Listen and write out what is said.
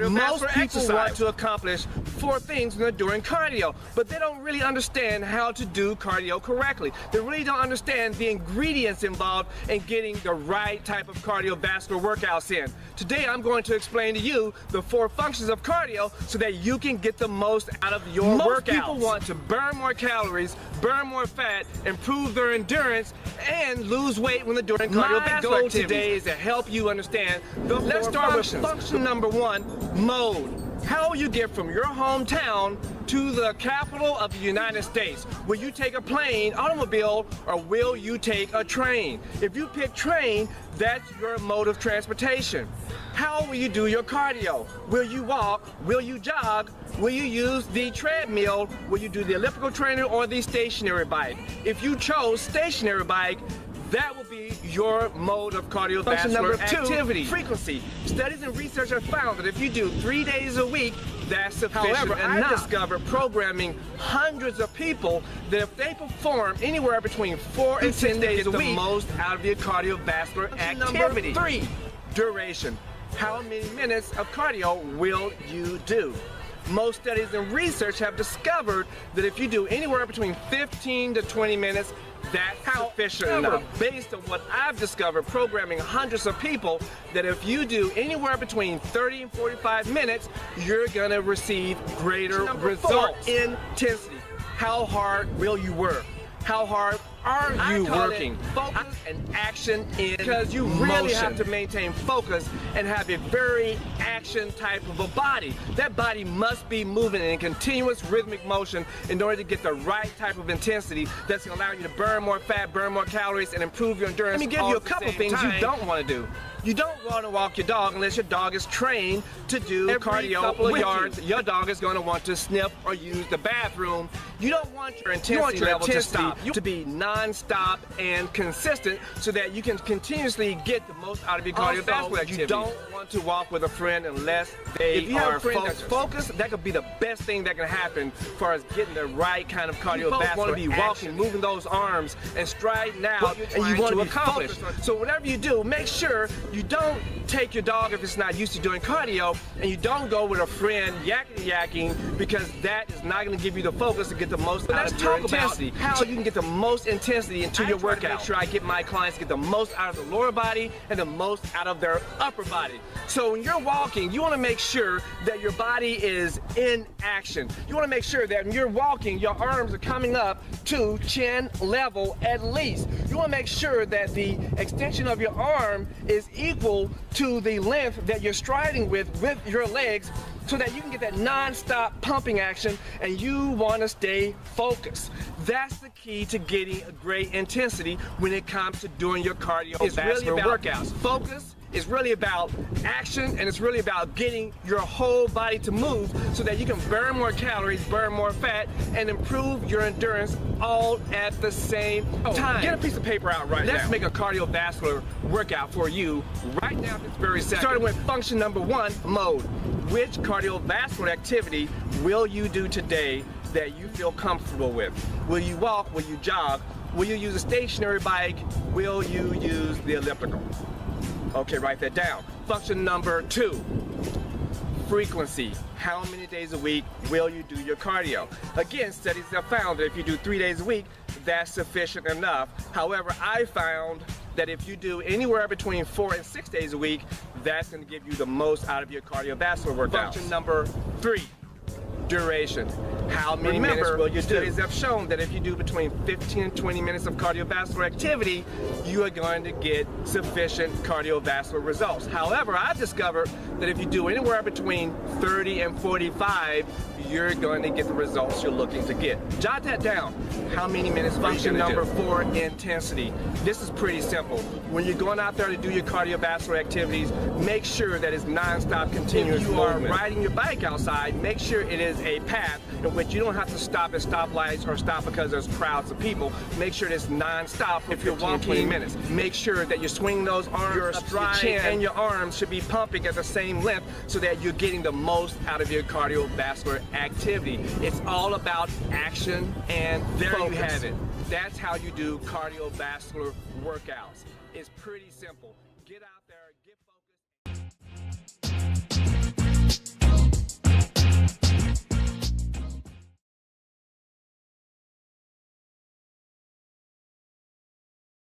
cardiovascular exercise. Most people want to accomplish 4 things when they're doing cardio, but they don't really understand how to do cardio correctly. They really don't understand the ingredients involved in getting the right type of cardiovascular workouts in. Today I'm going to explain to you the 4 functions of cardio so that you can get the most out of your workouts. Most people want to burn more calories, burn more fat, improve their endurance, and lose weight when they're doing cardiovascular activities. My goal today is to help you understand the 4 Let's start functions. With function number 1, mode. How will you get from your hometown to the capital of the United States? Will you take a plane, automobile, or will you take a train? If you pick train, that's your mode of transportation. How will you do your cardio? Will you walk? Will you jog? Will you use the treadmill? Will you do the elliptical trainer or the stationary bike? If you chose stationary bike, that will be your mode of cardiovascular activity. Frequency. Studies and research have found that if you do 3 days a week, that's sufficient. However, I discovered programming hundreds of people that if they perform anywhere between 4 and 10 days a week, the most out of your cardiovascular activity. Number 3, duration. How many minutes of cardio will you do? Most studies and research have discovered that if you do anywhere between 15 to 20 minutes, that's sufficient enough. Based on what I've discovered programming hundreds of people, that if you do anywhere between 30 and 45 minutes, you're going to receive greater results. 4, intensity. How hard will you work? How hard are you working? Focus and action in because you really have to maintain focus and have a very action type of a body. That body must be moving in continuous rhythmic motion in order to get the right type of intensity that's going to allow you to burn more fat, burn more calories, and improve your endurance. Let me give you a couple things you don't want to do. You don't go out and walk your dog unless your dog is trained to do cardio couple of yards. Your dog is going to want to sniff or use the bathroom. You don't want your intensity level to stop. To be non-stop and consistent so that you can continuously get the most out of your cardiovascular activity. You don't want to walk with a friend unless they if you have a friend that's focused, that could be the best thing that can happen as far as getting the right kind of cardiovascular. You both want to be walking, moving those arms, and striding out, and you want to accomplish. So whatever you do, make sure you don't take your dog if it's not used to doing cardio, and you don't go with a friend yakking because that is not going to give you the focus to get the most out of your intensity. How you can get the most intensity into your workout. Make sure I get my clients to get the most out of the lower body and the most out of their upper body. So when you're walking, you want to make sure that your body is in action. You want to make sure that when you're walking, your arms are coming up to chin level at least. You want to make sure that the extension of your arm is equal to the length that you're striding with your legs, so that you can get that non-stop pumping action, and you want to stay focused. That's the key to getting a great intensity when it comes to doing your cardiovascular workouts. Focus is really about action, and it's really about getting your whole body to move so that you can burn more calories, burn more fat, and improve your endurance all at the same time. Get a piece of paper out right now. Let's make a cardiovascular workout for you right now. It's very simple. Starting with function number 1, mode. Which cardiovascular activity will you do today that you feel comfortable with? Will you walk? Will you jog? Will you use a stationary bike? Will you use the elliptical? Okay, write that down. Function number 2, frequency. How many days a week will you do your cardio? Again, studies have found that if you do 3 days a week, that's sufficient enough. However, I found that if you do anywhere between 4 and 6 days a week, that's going to give you the most out of your cardiovascular workouts. Function number 3, duration. How many minutes will you do? Studies have shown that if you do between 15 and 20 minutes of cardiovascular activity, you are going to get sufficient cardiovascular results. However, I've discovered that if you do anywhere between 30 and 45, you're going to get the results you're looking to get. Jot that down. How many minutes? Function number 4, intensity. This is pretty simple. When you're going out there to do your cardiovascular activities, make sure that it's non-stop, continuous movement. If you are riding your bike outside, make sure it is a path in which you don't have to stop at stoplights or stop because there's crowds of people. Make sure it's non-stop for 15, 20 minutes. Make sure that you're swinging those arms your stride and your arms should be pumping at the same length so that you're getting the most out of your cardiovascular activity. It's all about action, and there you have it. That's how you do cardiovascular workouts. It's pretty simple. Get out.